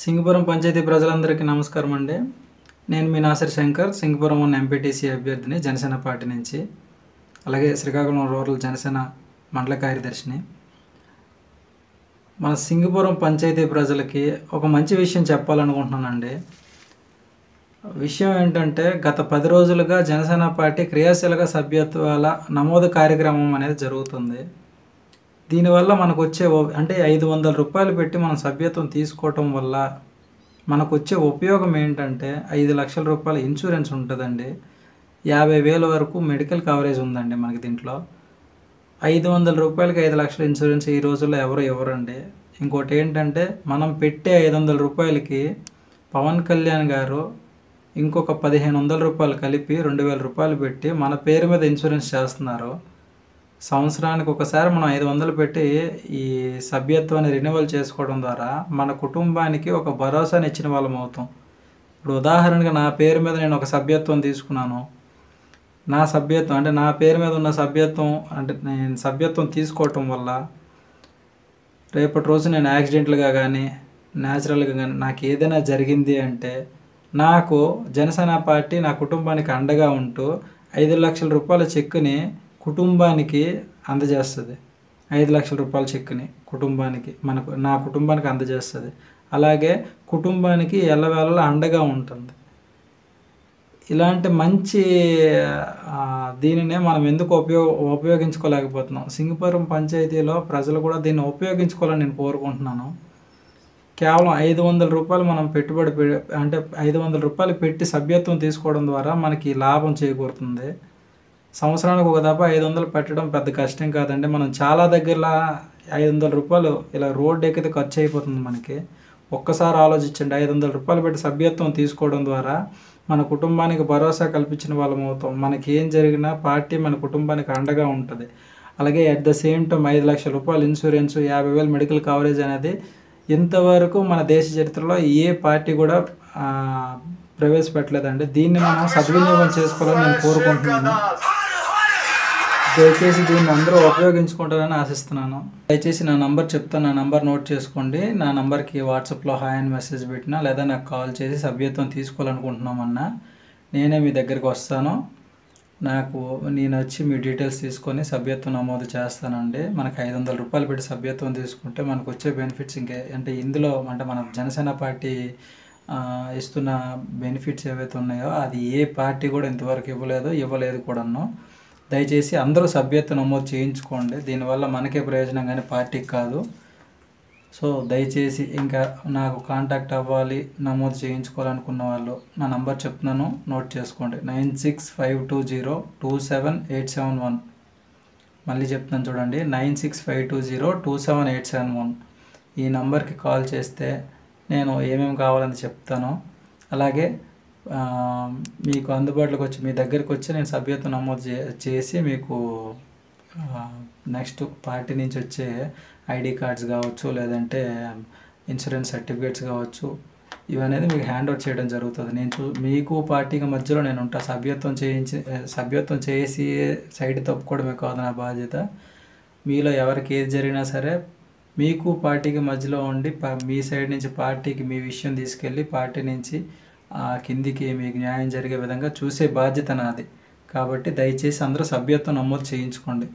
సింగపురం పంచాయతీ ప్రజలందరికీ నమస్కారం అండి. నేను మీ నాసిర్ శంకర్, సింగపురం 1 ఎంపీటీసీ అభ్యర్థిని జనసేన పార్టీ నుంచి. అలాగే శ్రీకాకుళం రూరల్ జనసేన మండల కార్యదర్శిని. మన సింగపురం పంచాయతీ ప్రజలకి ఒక మంచి విషయం చెప్పాలనుకుంటున్నానండి. విషయం ఏంటంటే, గత 10 రోజులుగా జనసేన పార్టీ క్రియాశీలక సభ్యత్వాల నమోదు కార్యక్రమం అనేది జరుగుతుంది. దీనివల్ల మనకు వచ్చే అంటే 500 రూపాయలు పెట్టి మనం సభ్యత్వం తీసుకోవటం వల్ల మనకు వచ్చే ఉపయోగం ఏంటంటే, 5 లక్షల రూపాయల ఇన్సూరెన్స్ ఉంటుందండి. 50,000 వరకు మెడికల్ కవరేజ్ ఉందండి మనకి దీంట్లో. 500 రూపాయలకి 5 లక్షల ఇన్సూరెన్స్ ఈ రోజుల్లో ఎవరు ఇవ్వరండి. ఇంకోటి ఏంటంటే, మనం పెట్టే 500 రూపాయలకి పవన్ కళ్యాణ్ గారు ఇంకొక 1,500 రూపాయలు కలిపి 2,000 రూపాయలు పెట్టి మన పేరు మీద ఇన్సూరెన్స్ చేస్తున్నారు. సంవత్సరానికి ఒకసారి మనం 500 పెట్టి ఈ సభ్యత్వాన్ని రెన్యువల్ చేసుకోవడం ద్వారా మన కుటుంబానికి ఒక భరోసాని ఇచ్చిన వాళ్ళం అవుతాం. ఇప్పుడు ఉదాహరణగా నా పేరు మీద నేను ఒక సభ్యత్వం తీసుకున్నాను. నా సభ్యత్వం అంటే నా పేరు మీద ఉన్న సభ్యత్వం అంటే నేను సభ్యత్వం తీసుకోవటం వల్ల రేపటి రోజు నేను యాక్సిడెంట్లుగా కానీ న్యాచురల్గా కానీ నాకు ఏదైనా జరిగింది అంటే నాకు జనసేన పార్టీ నా కుటుంబానికి అండగా ఉంటూ 5 లక్షల రూపాయల చెక్కుని కుటుంబానికి అందజేస్తుంది. 5 లక్షల రూపాయల చెక్కుని కుటుంబానికి నా కుటుంబానికి అందజేస్తుంది. అలాగే కుటుంబానికి ఎల్లవేళలా అండగా ఉంటుంది. ఇలాంటి మంచి దీనినే మనం ఎందుకు ఉపయోగించుకోలేకపోతున్నాం? సింగపురం పంచాయతీలో ప్రజలు కూడా దీన్ని ఉపయోగించుకోవాలని నేను కోరుకుంటున్నాను. కేవలం 500 రూపాయలు మనం పెట్టుబడి అంటే 500 రూపాయలు పెట్టి సభ్యత్వం తీసుకోవడం ద్వారా మనకి లాభం చేకూరుతుంది. సంవత్సరానికి ఒక దఫా 500 పెట్టడం పెద్ద కష్టం కాదండి. మనం చాలా దగ్గరలా 500 రూపాయలు ఇలా రోడ్డు ఎక్కితే ఖర్చు అయిపోతుంది మనకి. ఒక్కసారి ఆలోచించండి, 500 రూపాయలు పెట్టి సభ్యత్వం తీసుకోవడం ద్వారా మన కుటుంబానికి భరోసా కల్పించిన వాళ్ళం అవుతాం. మనకి ఏం జరిగినా పార్టీ మన కుటుంబానికి అండగా ఉంటుంది. అలాగే అట్ ద సేమ్ టైం 5 లక్షల రూపాయలు ఇన్సూరెన్స్, 50,000 మెడికల్ కవరేజ్ అనేది ఇంతవరకు మన దేశ చరిత్రలో ఏ పార్టీ కూడా ప్రవేశపెట్టలేదండి. దీన్ని మనం సద్వినియోగం చేసుకోవాలని నేను కోరుకుంటున్నాను. దయచేసి దీన్ని అందరూ ఉపయోగించుకుంటారని ఆశిస్తున్నాను. దయచేసి నా నంబర్ చెప్తాను, నా నంబర్ నోట్ చేసుకోండి. నా నంబర్కి వాట్సాప్లో హాయ్ అని మెసేజ్ పెట్టినా లేదా నాకు కాల్ చేసి సభ్యత్వం తీసుకోవాలనుకుంటున్నామన్నా నేనే మీ దగ్గరికి వస్తాను. నేను వచ్చి మీ డీటెయిల్స్ తీసుకొని సభ్యత్వం నమోదు చేస్తానండి. మనకు 500 రూపాయలు పెట్టి సభ్యత్వం తీసుకుంటే మనకు వచ్చే బెనిఫిట్స్ అంటే ఇందులో అంటే మన జనసేన పార్టీ ఇస్తున్న బెనిఫిట్స్ ఏవైతే ఉన్నాయో అది ఏ పార్టీ కూడా ఇంతవరకు ఇవ్వలేదు కూడాను. దయచేసి అందరూ సభ్యత్వం నమోదు చేయించుకోండి. దీనివల్ల మనకే ప్రయోజనం కానీ పార్టీకి కాదు. సో దయచేసి ఇంకా నాకు కాంటాక్ట్ అవ్వాలి, నమోదు చేయించుకోవాలనుకున్న వాళ్ళు నా నంబర్ చెప్తున్నాను, నోట్ చేసుకోండి. 9652027871. మళ్ళీ చెప్తున్నాను చూడండి, 9652027871. ఈ నంబర్కి కాల్ చేస్తే నేను ఏమేమి కావాలని చెప్తాను. అలాగే మీకు అందుబాటులోకి వచ్చి మీ దగ్గరికి వచ్చి నేను సభ్యత్వం నమోదు చేసి మీకు నెక్స్ట్ పార్టీ నుంచి వచ్చే ఐడి కార్డ్స్ కావచ్చు, లేదంటే ఇన్సూరెన్స్ సర్టిఫికేట్స్ కావచ్చు, ఇవనేది మీకు హ్యాండ్ ఓవర్ చేయడం జరుగుతుంది. మీకు పార్టీకి మధ్యలో నేను ఉంటా. సభ్యత్వం చేసి సైడ్ తప్పుకోవడమే కాదు నా బాధ్యత. మీలో ఎవరికి ఏది జరిగినా సరే మీకు పార్టీకి మధ్యలో ఉండి మీ సైడ్ నుంచి పార్టీకి మీ విషయం తీసుకెళ్ళి పార్టీ నుంచి కిందికి మీకు న్యాయం జరిగే విధంగా చూసే బాధ్యత నాది. కాబట్టి దయచేసి అందరూ సభ్యత్వం నమోదు చేయించుకోండి.